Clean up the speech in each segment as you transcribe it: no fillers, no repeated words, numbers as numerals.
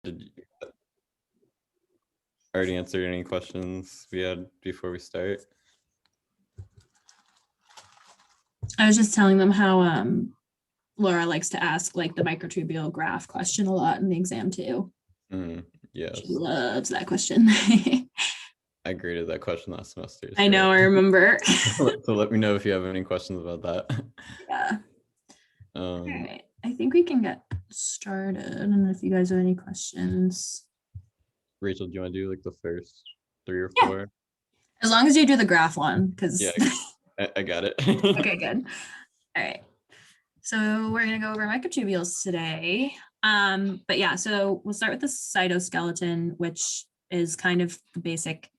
Did you already answer any questions we had before we start? I was just telling them how Laura likes to ask like the microtubule graph question a lot in the exam too. Yes. She loves that question. I graded that question last semester. I know, I remember. So let me know if you have any questions about that. Yeah. All right. I think we can get started. I don't know if you guys have any questions. Rachel, do you want to do like the first 3 or 4? As long as you do the graph one, because I got it. Okay, good. All right. So we're gonna go over microtubules today. But yeah, so we'll start with the cytoskeleton, which is kind of the basic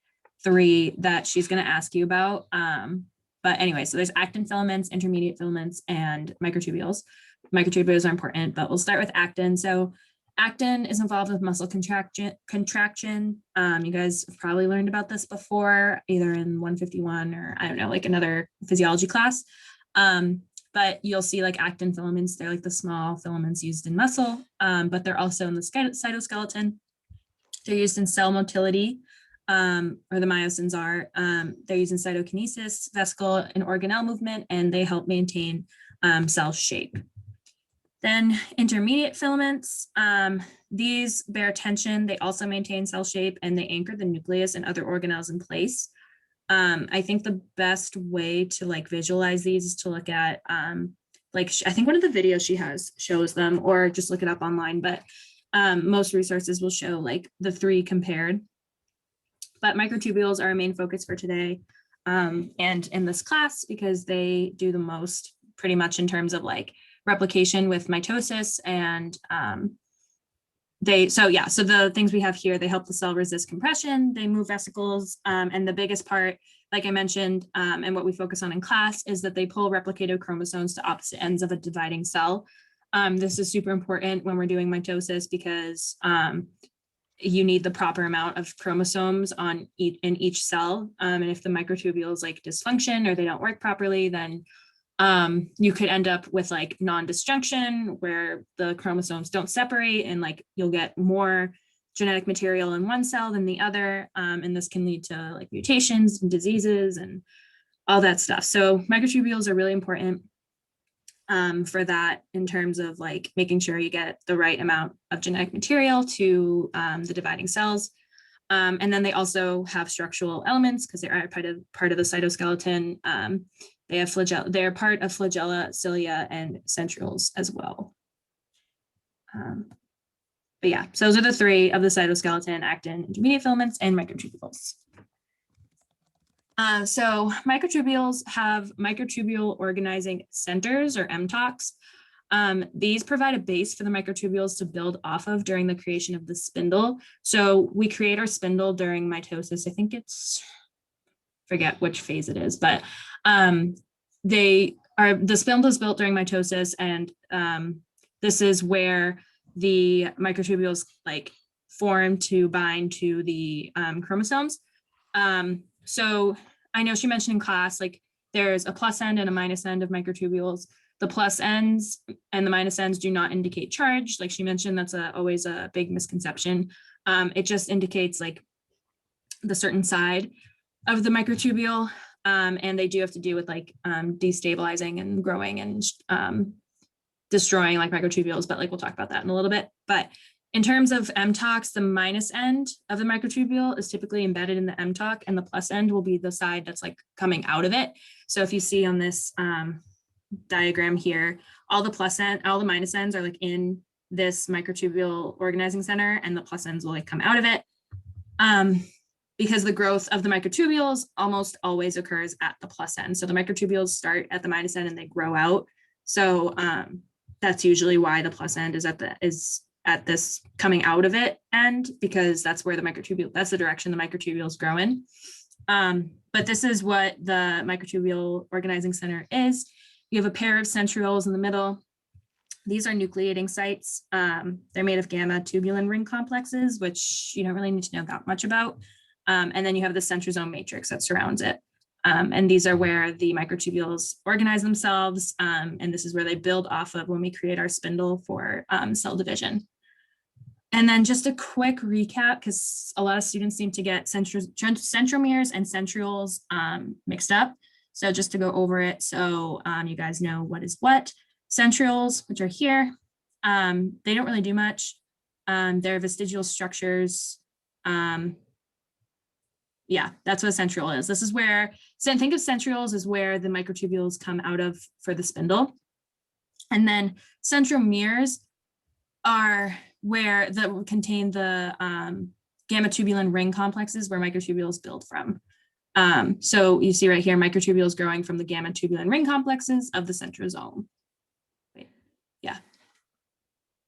3 that she's gonna ask you about. But anyway, so there's actin filaments, intermediate filaments, and microtubules. Microtubules are important, but we'll start with actin. So actin is involved with muscle contraction. You guys have probably learned about this before, either in 151 or I don't know, like another physiology class. But you'll see like actin filaments, they're like the small filaments used in muscle, but they're also in the cytoskeleton. They're used in cell motility, or the myosins are. They're used in cytokinesis, vesicle and organelle movement, and they help maintain cell shape. Then intermediate filaments, these bear tension. They also maintain cell shape, and they anchor the nucleus and other organelles in place. I think the best way to like visualize these is to look at I think one of the videos she has shows them, or just look it up online, but most resources will show like the 3 compared. But microtubules are a main focus for today and in this class, because they do the most pretty much in terms of like replication with mitosis, and so the things we have here, they help the cell resist compression, they move vesicles, and the biggest part, like I mentioned, and what we focus on in class, is that they pull replicated chromosomes to opposite ends of a dividing cell. This is super important when we're doing mitosis, because you need the proper amount of chromosomes in each cell, and if the microtubules like dysfunction or they don't work properly, then you could end up with like non-disjunction, where the chromosomes don't separate, and like you'll get more genetic material in one cell than the other. And this can lead to like mutations and diseases and all that stuff. So microtubules are really important for that, in terms of like making sure you get the right amount of genetic material to the dividing cells. And then they also have structural elements, because they are part of the cytoskeleton. They have they're part of flagella, cilia, and centrioles as well. But yeah, so those are the 3 of the cytoskeleton: actin, intermediate filaments, and microtubules. So microtubules have microtubule organizing centers, or MTOCs. These provide a base for the microtubules to build off of during the creation of the spindle. So we create our spindle during mitosis. I think forget which phase it is, but the spindle is built during mitosis, and this is where the microtubules like form to bind to the chromosomes. So I know she mentioned in class, like there's a plus end and a minus end of microtubules. The plus ends and the minus ends do not indicate charge. Like she mentioned, that's always a big misconception. It just indicates like the certain side of the microtubule, and they do have to do with like destabilizing and growing and destroying like microtubules, but like we'll talk about that in a little bit. But in terms of MTOCs, the minus end of the microtubule is typically embedded in the MTOC, and the plus end will be the side that's like coming out of it. So if you see on this diagram here, all the minus ends are like in this microtubule organizing center, and the plus ends will like come out of it. Because the growth of the microtubules almost always occurs at the plus end. So the microtubules start at the minus end and they grow out. So that's usually why the plus end is at this coming out of it end, because that's where that's the direction the microtubules grow in. But this is what the microtubule organizing center is. You have a pair of centrioles in the middle. These are nucleating sites. They're made of gamma tubulin ring complexes, which you don't really need to know that much about. And then you have the centrosome matrix that surrounds it. And these are where the microtubules organize themselves. And this is where they build off of when we create our spindle for cell division. And then just a quick recap, because a lot of students seem to get centromeres and centrioles mixed up. So just to go over it, so you guys know what is what. Centrioles, which are here, they don't really do much. They're vestigial structures. Yeah, that's what a centriole is. This is where, so think of centrioles as where the microtubules come out of for the spindle. And then centromeres are where that contain the gamma tubulin ring complexes where microtubules build from. So you see right here, microtubules growing from the gamma tubulin ring complexes of the centrosome. Wait, yeah,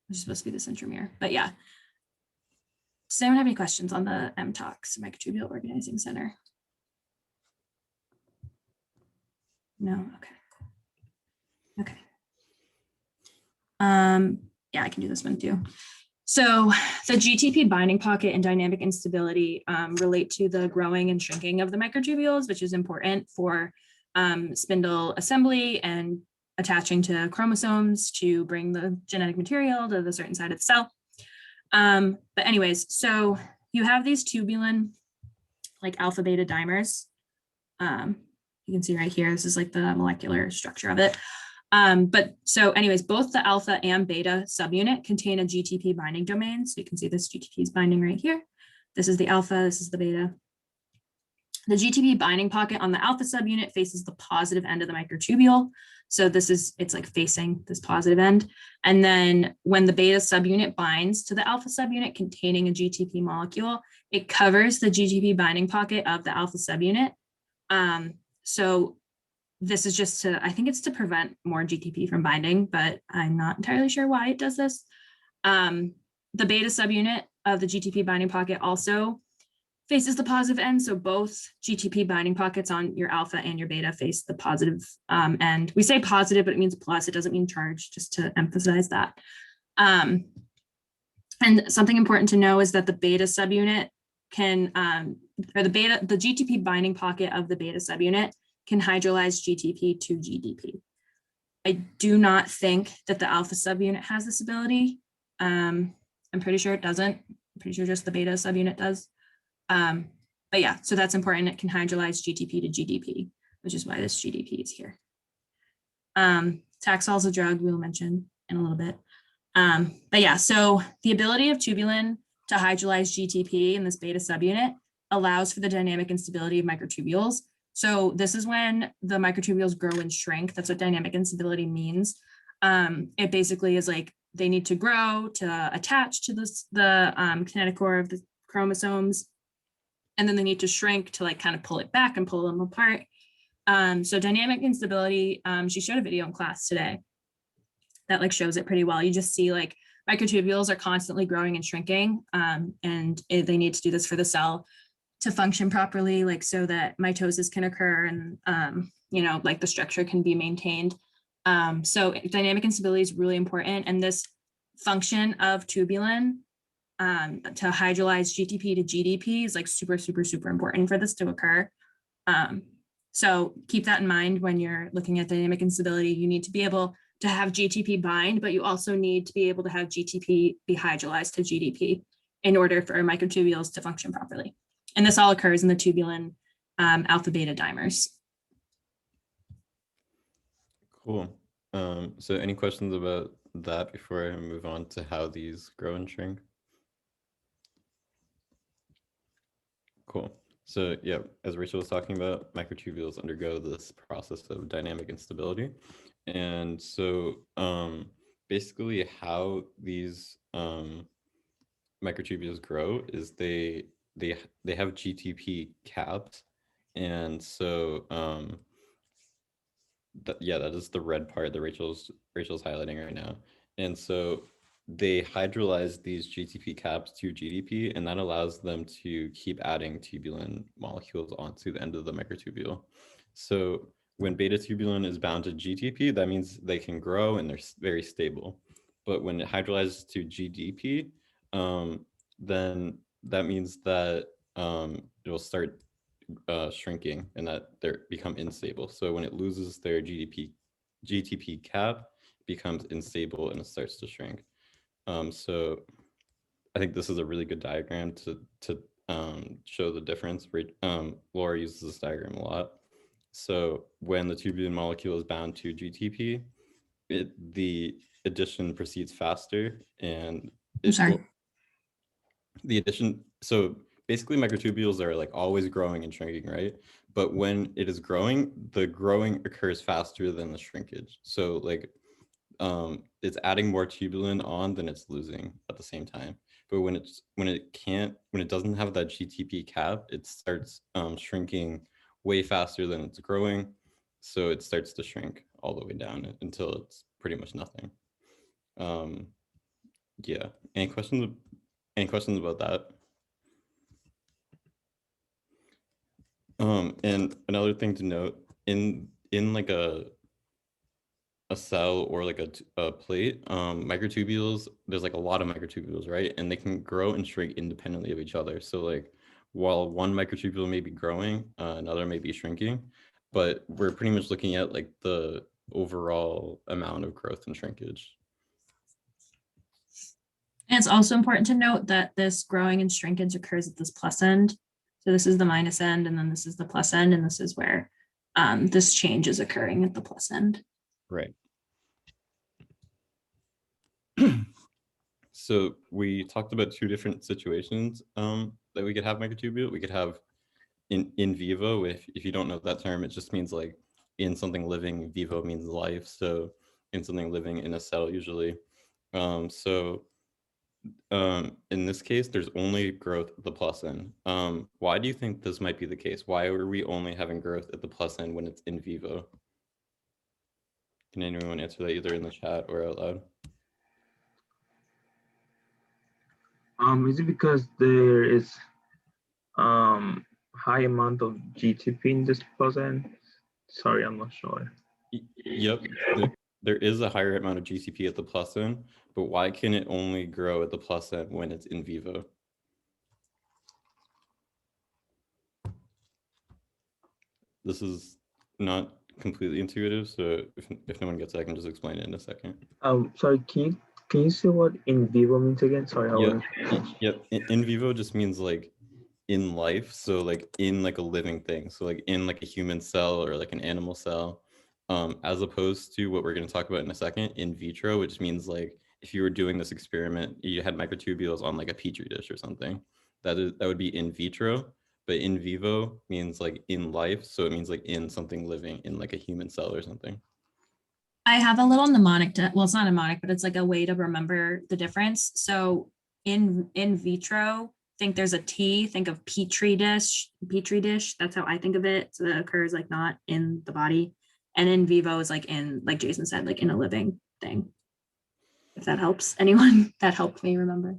which is supposed to be the centromere, but yeah. Does anyone have any questions on the MTOX, microtubule organizing center? No, okay. Okay. Yeah, I can do this one too. So the GTP binding pocket and dynamic instability relate to the growing and shrinking of the microtubules, which is important for spindle assembly and attaching to chromosomes to bring the genetic material to the certain side of the cell. But anyways, so you have these tubulin, like alpha beta dimers. You can see right here, this is like the molecular structure of it. But so anyways, both the alpha and beta subunit contain a GTP binding domain. So you can see this GTP is binding right here. This is the alpha, this is the beta. The GTP binding pocket on the alpha subunit faces the positive end of the microtubule. So this is, it's like facing this positive end. And then when the beta subunit binds to the alpha subunit containing a GTP molecule, it covers the GTP binding pocket of the alpha subunit. So this is just to, I think it's to prevent more GTP from binding, but I'm not entirely sure why it does this. The beta subunit of the GTP binding pocket also faces the positive end. So both GTP binding pockets on your alpha and your beta face the positive end. We say positive, but it means plus. It doesn't mean charge, just to emphasize that. And something important to know is that the beta subunit can, or the GTP binding pocket of the beta subunit can hydrolyze GTP to GDP. I do not think that the alpha subunit has this ability. I'm pretty sure it doesn't. I'm pretty sure just the beta subunit does. But yeah, so that's important. It can hydrolyze GTP to GDP, which is why this GDP is here. Taxol is a drug we'll mention in a little bit. But yeah, so the ability of tubulin to hydrolyze GTP in this beta subunit allows for the dynamic instability of microtubules. So this is when the microtubules grow and shrink. That's what dynamic instability means. It basically is like they need to grow to attach to the kinetic core of the chromosomes, and then they need to shrink to like kind of pull it back and pull them apart. So dynamic instability, she showed a video in class today that like shows it pretty well. You just see like microtubules are constantly growing and shrinking, and they need to do this for the cell to function properly, like so that mitosis can occur and you know, like the structure can be maintained. So dynamic instability is really important, and this function of tubulin to hydrolyze GTP to GDP is like super important for this to occur. So keep that in mind when you're looking at dynamic instability. You need to be able to have GTP bind, but you also need to be able to have GTP be hydrolyzed to GDP in order for microtubules to function properly. And this all occurs in the tubulin alpha beta dimers. Cool. So any questions about that before I move on to how these grow and shrink? Cool. So yeah, as Rachel was talking about, microtubules undergo this process of dynamic instability. And so basically how these microtubules grow is they have GTP caps. And so yeah, that is the red part that Rachel's highlighting right now. And so they hydrolyze these GTP caps to GDP, and that allows them to keep adding tubulin molecules onto the end of the microtubule. So when beta tubulin is bound to GTP, that means they can grow and they're very stable. But when it hydrolyzes to GDP, then that means that it will start shrinking and that they become unstable. So when it loses their GTP cap, it becomes unstable and it starts to shrink. So I think this is a really good diagram to show the difference. Laura uses this diagram a lot. So when the tubulin molecule is bound to GTP, the addition proceeds faster, and I'm sorry. the addition. So basically, microtubules are like always growing and shrinking, right? But when it is growing, the growing occurs faster than the shrinkage. So like it's adding more tubulin on than it's losing at the same time. But when it doesn't have that GTP cap, it starts shrinking way faster than it's growing. So it starts to shrink all the way down until it's pretty much nothing. Yeah. Any questions? Any questions about that? And another thing to note, in like a cell or like a plate, microtubules, there's like a lot of microtubules, right? And they can grow and shrink independently of each other. So like while one microtubule may be growing, another may be shrinking, but we're pretty much looking at like the overall amount of growth and shrinkage. And it's also important to note that this growing and shrinkage occurs at this plus end. So this is the minus end, and then this is the plus end, and this is where this change is occurring at the plus end. Right. So we talked about two different situations that we could have microtubule. We could have in vivo. If you don't know that term, it just means like in something living. Vivo means life. So in something living in a cell usually. So in this case, there's only growth at the plus end. Why do you think this might be the case? Why are we only having growth at the plus end when it's in vivo? Can anyone answer that either in the chat or out loud? Is it because there is high amount of GTP in this end? Sorry, I'm not sure. Yep, there is a higher amount of GTP at the plus end, but why can it only grow at the plus end when it's in vivo? This is not completely intuitive, so if no one gets it, I can just explain it in a second. Sorry, can you say what in vivo means again? Sorry, Yep. In vivo just means like in life, so like in like a living thing, so like in like a human cell or like an animal cell, as opposed to what we're going to talk about in a second, in vitro, which means like if you were doing this experiment, you had microtubules on like a petri dish or something, that would be in vitro. But in vivo means like in life, so it means like in something living, in like a human cell or something. I have a little mnemonic well, it's not a mnemonic, but it's like a way to remember the difference. So in vitro, think there's a T, think of petri dish. That's how I think of it. So that occurs like not in the body. And in vivo is like in, like Jason said, like in a living thing. If that helps anyone, that helped me remember.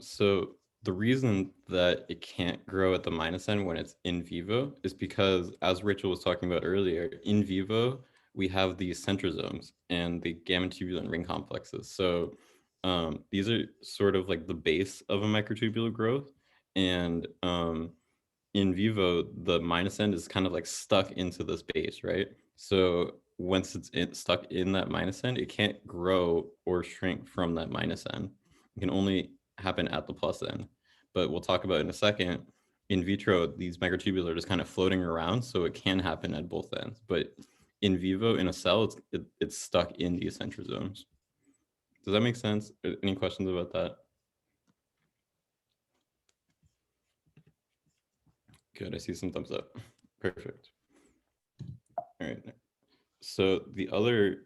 So the reason that it can't grow at the minus end when it's in vivo is because, as Rachel was talking about earlier, in vivo, we have these centrosomes and the gamma tubulin ring complexes. So these are sort of like the base of a microtubule growth. And in vivo, the minus end is kind of like stuck into this base, right? So once it's stuck in that minus end, it can't grow or shrink from that minus end. It can only happen at the plus end. But we'll talk about in a second, in vitro, these microtubules are just kind of floating around, so it can happen at both ends. But in vivo, in a cell, it's stuck in these centrosomes. Does that make sense? Any questions about that? Good, I see some thumbs up. Perfect. All right. So the other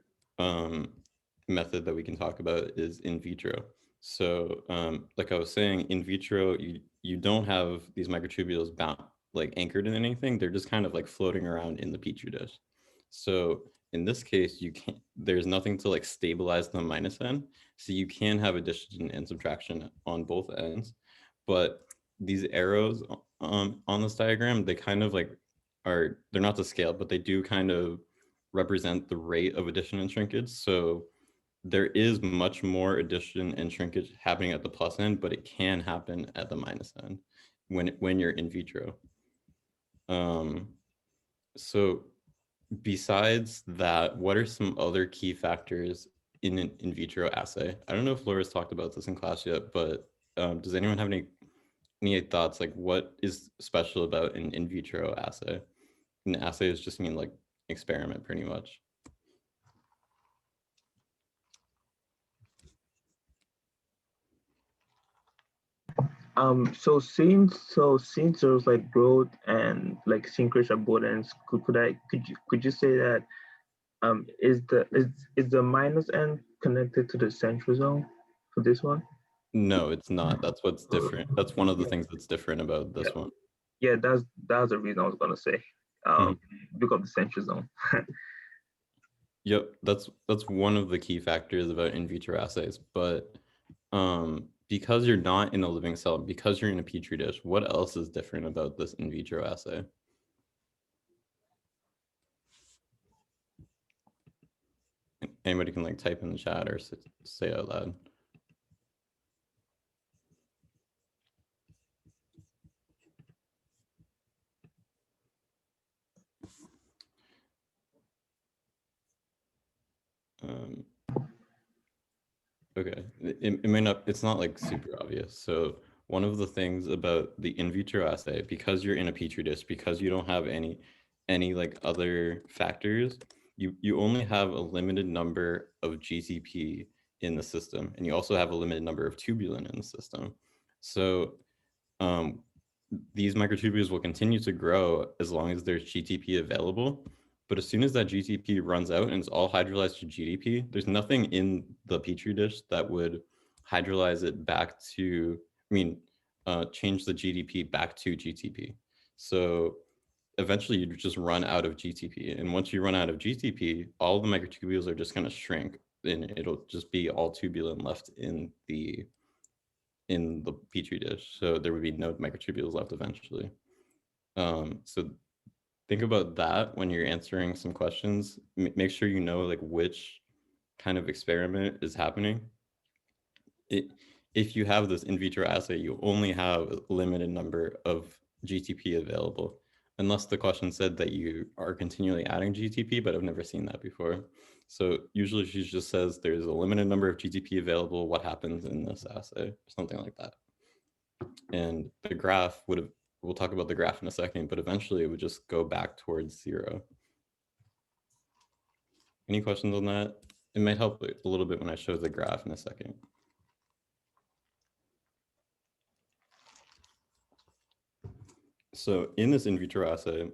method that we can talk about is in vitro. So like I was saying, in vitro, you don't have these microtubules bound, like anchored in anything. They're just kind of like floating around in the petri dish. So in this case, there's nothing to like stabilize the minus end. So you can have addition and subtraction on both ends. But these arrows on this diagram, they kind of like they're not to scale, but they do kind of represent the rate of addition and shrinkage. So there is much more addition and shrinkage happening at the plus end, but it can happen at the minus end when you're in vitro. So besides that, what are some other key factors in an in vitro assay. I don't know if Laura's talked about this in class yet, but does anyone have any thoughts, like what is special about an in vitro assay? An assay is just mean like experiment pretty much. So since there was like growth and like syncretion abundance, could you say that is the minus n connected to the centrosome for this one? No, it's not. That's what's different. That's one of the Yeah, things that's different about this one. yeah, that's the reason I was gonna say. Mhm. Because of the centrosome. Yep, that's one of the key factors about in vitro assays. But because you're not in a living cell, because you're in a petri dish, what else is different about this in vitro assay? Anybody can like type in the chat or say out loud. Okay, it may not, it's not like super obvious. So one of the things about the in vitro assay, because you're in a petri dish, because you don't have any like other factors, you only have a limited number of GTP in the system, and you also have a limited number of tubulin in the system. So um, these microtubules will continue to grow as long as there's GTP available. But as soon as that GTP runs out and it's all hydrolyzed to GDP, there's nothing in the petri dish that would hydrolyze it back to, change the GDP back to GTP. So eventually you just run out of GTP. And once you run out of GTP, all the microtubules are just going to shrink and it'll just be all tubulin left in the petri dish. So there would be no microtubules left eventually. So think about that when you're answering some questions. Make sure you know like which kind of experiment is happening. If you have this in vitro assay, you only have a limited number of GTP available, unless the question said that you are continually adding GTP, but I've never seen that before. So usually she just says there's a limited number of GTP available. What happens in this assay? Something like that. And the graph would have, we'll talk about the graph in a second, but eventually it would just go back towards 0. Any questions on that? It might help a little bit when I show the graph in a second. So in this in vitro assay,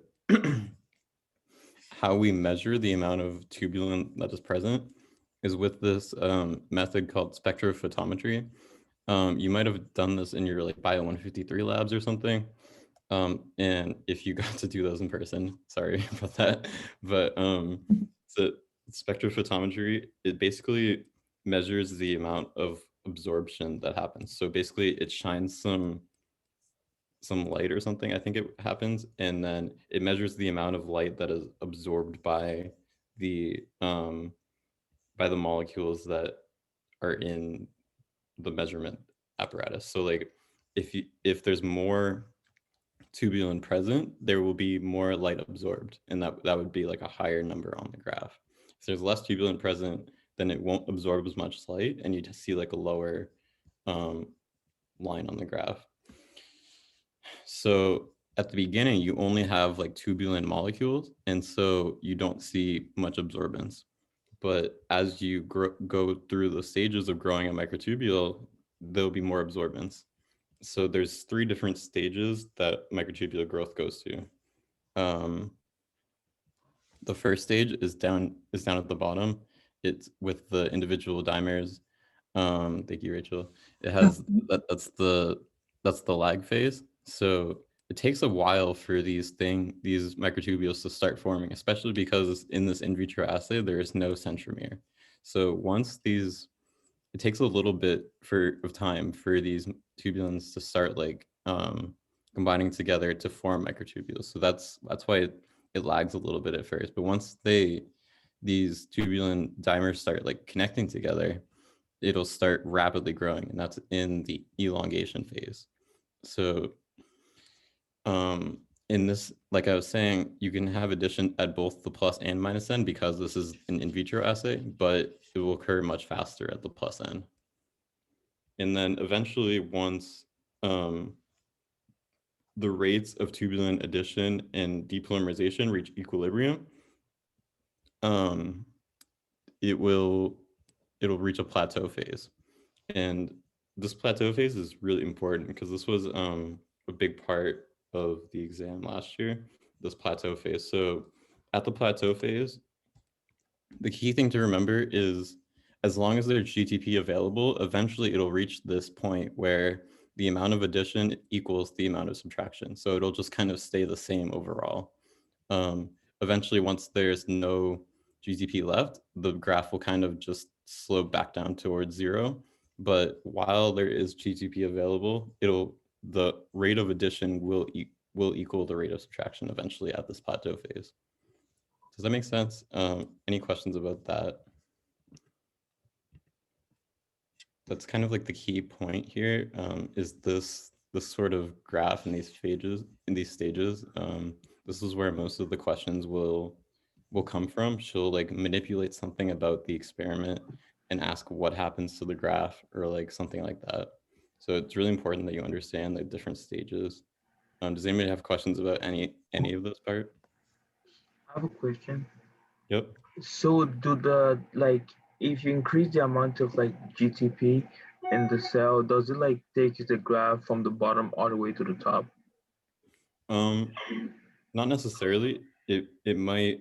how we measure the amount of tubulin that is present is with this method called spectrophotometry. You might have done this in your like Bio285 labs or something. And if you got to do those in person, sorry about that. But so spectrophotometry, it basically measures the amount of absorption that happens. So basically it shines some light or something, I think it happens, and then it measures the amount of light that is absorbed by the molecules that are in the measurement apparatus. So like if there's more tubulin present, there will be more light absorbed, and that would be like a higher number on the graph. If there's less tubulin present, then it won't absorb as much light, and you just see like a lower line on the graph. So at the beginning, you only have like tubulin molecules, and so you don't see much absorbance. But as you go through the stages of growing a microtubule, there'll be more absorbance. So there's 3 different stages that microtubule growth goes to. The first stage is down at the bottom. It's with the individual dimers. Thank you, Rachel. It has that's the lag phase. So it takes a while for these microtubules to start forming, especially because in this in vitro assay there is no centromere. So once it takes a little bit of time for these tubulins to start like combining together to form microtubules. So that's why it lags a little bit at first. But once these tubulin dimers start like connecting together, it'll start rapidly growing, and that's in the elongation phase. So in this, like I was saying, you can have addition at both the plus and minus end because this is an in vitro assay, but it will occur much faster at the plus end. And then eventually, once the rates of tubulin addition and depolymerization reach equilibrium, it'll reach a plateau phase. And this plateau phase is really important because this was a big part of the exam last year, this plateau phase. So at the plateau phase, the key thing to remember is as long as there's GTP available, eventually it'll reach this point where the amount of addition equals the amount of subtraction. So it'll just kind of stay the same overall. Eventually, once there's no GTP left, the graph will kind of just slope back down towards 0. But while there is GTP available, the rate of addition will equal the rate of subtraction eventually at this plateau phase. Does that make sense? Any questions about that? That's kind of like the key point here, is this sort of graph in these stages. This is where most of the questions will come from. She'll like manipulate something about the experiment and ask what happens to the graph or like something like that. So it's really important that you understand the different stages. Does anybody have questions about any of this part? I have a question. Yep. So if you increase the amount of like GTP in the cell, does it like take the graph from the bottom all the way to the top? Not necessarily. It might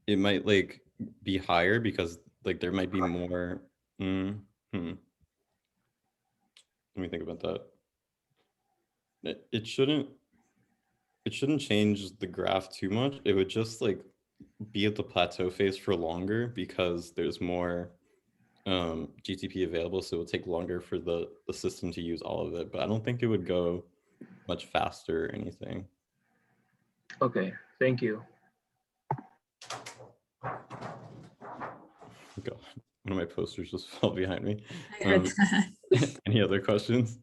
like be higher because like there might be more. Let me think about that. It shouldn't change the graph too much. It would just like be at the plateau phase for longer because there's more GTP available, so it will take longer for the system to use all of it. But I don't think it would go much faster or anything. Okay, thank you. God, one of my posters just fell behind me. I heard that. Any other questions?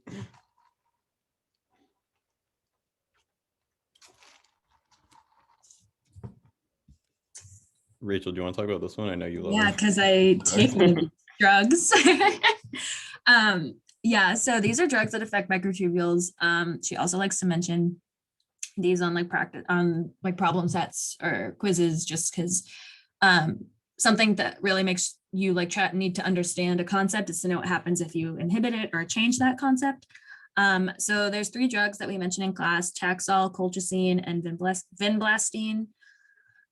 Rachel, do you want to talk about this one? I know you love it. Yeah, because I take drugs. Yeah, so these are drugs that affect microtubules. She also likes to mention these on like practice on like problem sets or quizzes, just because something that really makes you like need to understand a concept is to know what happens if you inhibit it or change that concept. So there's 3 drugs that we mentioned in class: Taxol, colchicine, and vinblastine.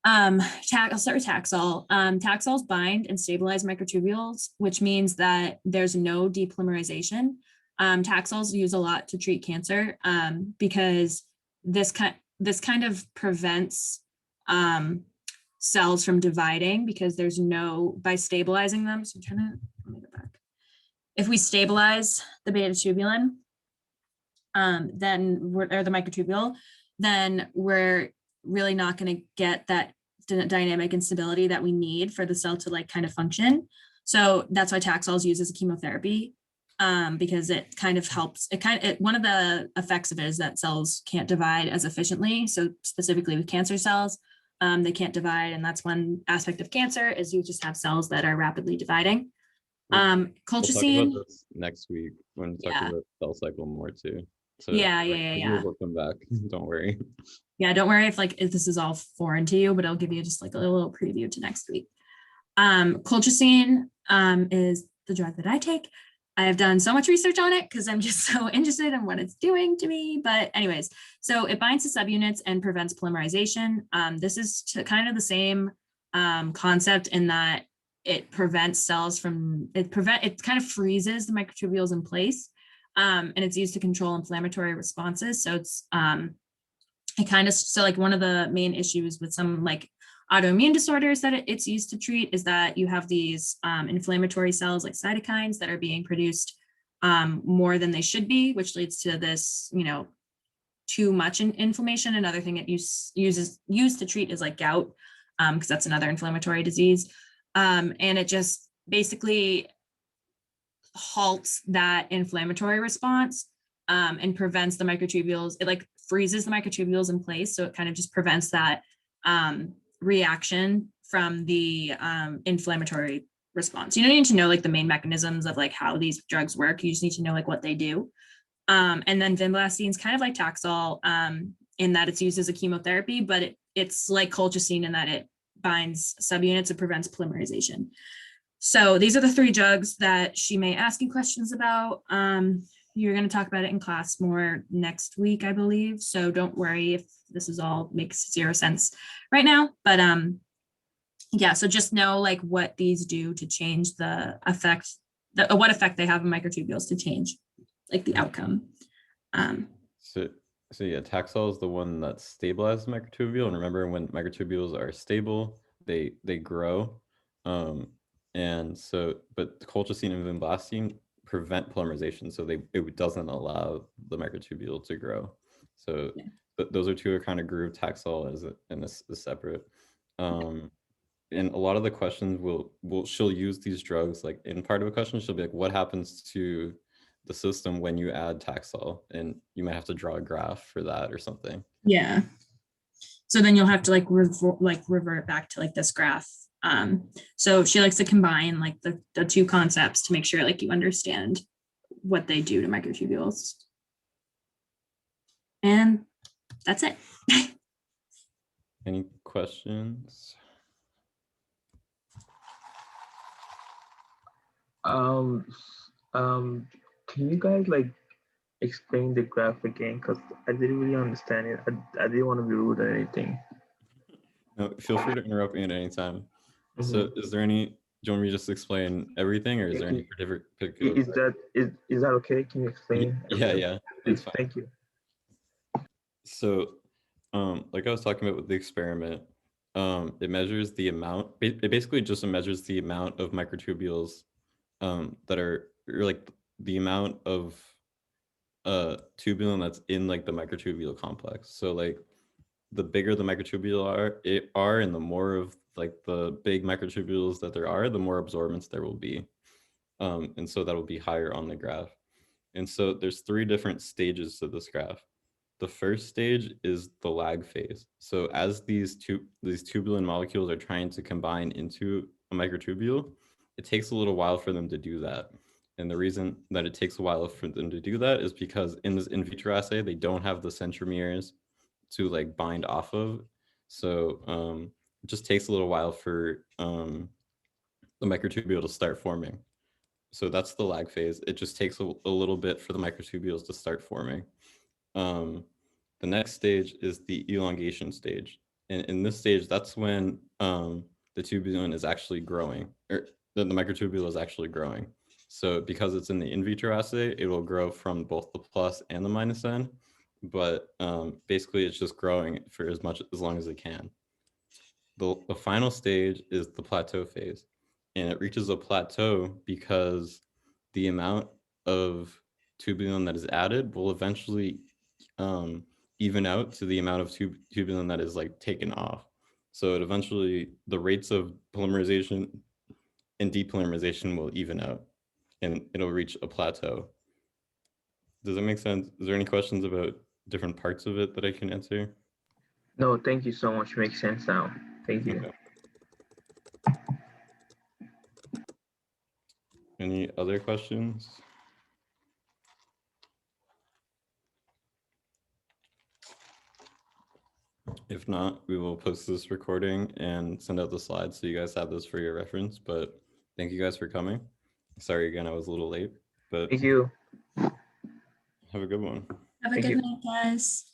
I'll start with Taxol. Taxols bind and stabilize microtubules, which means that there's no depolymerization. Taxols use a lot to treat cancer because this kind of prevents cells from dividing because there's no, by stabilizing them. So let me go back. If we stabilize the beta tubulin, or the microtubule, then we're really not going to get that dynamic instability that we need for the cell to like kind of function. So that's why Taxol is used as a chemotherapy, because it kind of helps. One of the effects of it is that cells can't divide as efficiently. So specifically with cancer cells, they can't divide, and that's one aspect of cancer is you just have cells that are rapidly dividing. Colchicine. We'll talk about this next week when we talk about cell cycle more too. So we'll come back. Don't worry. Yeah, don't worry if this is all foreign to you, but I'll give you just like a little preview to next week. Colchicine is the drug that I take. I have done so much research on it because I'm just so interested in what it's doing to me. But anyways, so it binds to subunits and prevents polymerization. This is kind of the same concept in that it prevents cells from, it kind of freezes the microtubules in place. And it's used to control inflammatory responses. So it's like one of the main issues with some like autoimmune disorders that it's used to treat is that you have these inflammatory cells like cytokines that are being produced more than they should be, which leads to this, too much inflammation. Another thing it used to treat is like gout, because that's another inflammatory disease. And it just basically halts that inflammatory response. and prevents the microtubules. It like freezes the microtubules in place. So it kind of just prevents that reaction from the inflammatory response. You don't need to know like the main mechanisms of like how these drugs work. You just need to know like what they do. And then vinblastine is kind of like Taxol in that it's used as a chemotherapy, but it's like colchicine in that it binds subunits and prevents polymerization. So these are the 3 drugs that she may ask you questions about. You're going to talk about it in class more next week, I believe. So don't worry if this is all makes 0 sense right now. But yeah, so just know like what these do to change the effect, what effect they have on microtubules to change like the outcome. So yeah, Taxol is the one that stabilizes the microtubule. And remember, when microtubules are stable, they grow. And so, but colchicine and vinblastine prevent polymerization, so it doesn't allow the microtubule to grow. So those are 2 are kind of grouped. Taxol is separate. And a lot of the questions she'll use these drugs like in part of a question. She'll be like, what happens to the system when you add Taxol? And you might have to draw a graph for that or something. Yeah. So then you'll have to like revert back to like this graph. So she likes to combine like the 2 concepts to make sure like you understand what they do to microtubules. And that's it. Any questions? Can you guys like explain the graph again? Because I didn't really understand it. I didn't want to be rude or anything. No, feel free to interrupt me at any time. So is there any, do you want me to just explain everything, or is there any particular? Is that okay? Can you explain? Yeah, it's fine. Thank you. So like I was talking about with the experiment, it measures the amount, it basically just measures the amount of microtubules that are, or like the amount of tubulin that's in like the microtubule complex. So like the bigger the microtubule are, and the more of like the big microtubules that there are, the more absorbance there will be. And so that will be higher on the graph. And so there's 3 different stages to this graph. The first stage is the lag phase. So as these tubulin molecules are trying to combine into a microtubule, it takes a little while for them to do that. And the reason that it takes a while for them to do that is because in this in vitro assay, they don't have the centromeres to like bind off of. So it just takes a little while for the microtubule to start forming. So that's the lag phase. It just takes a little bit for the microtubules to start forming. The next stage is the elongation stage. And in this stage, that's when the tubulin is actually growing, or the microtubule is actually growing. So because it's in the in vitro assay, it will grow from both the plus and the minus end. But basically, it's just growing for as long as it can. The final stage is the plateau phase. And it reaches a plateau because the amount of tubulin that is added will eventually even out to the amount of tubulin that is like taken off. So it eventually, the rates of polymerization and depolymerization will even out, and it'll reach a plateau. Does that make sense? Is there any questions about different parts of it that I can answer? No, thank you so much. Makes sense now. Thank you. Okay. Any other questions? If not, we will post this recording and send out the slides so you guys have this for your reference. But thank you guys for coming. Sorry again, I was a little late, but Thank you. have a good one. Have a good night, guys.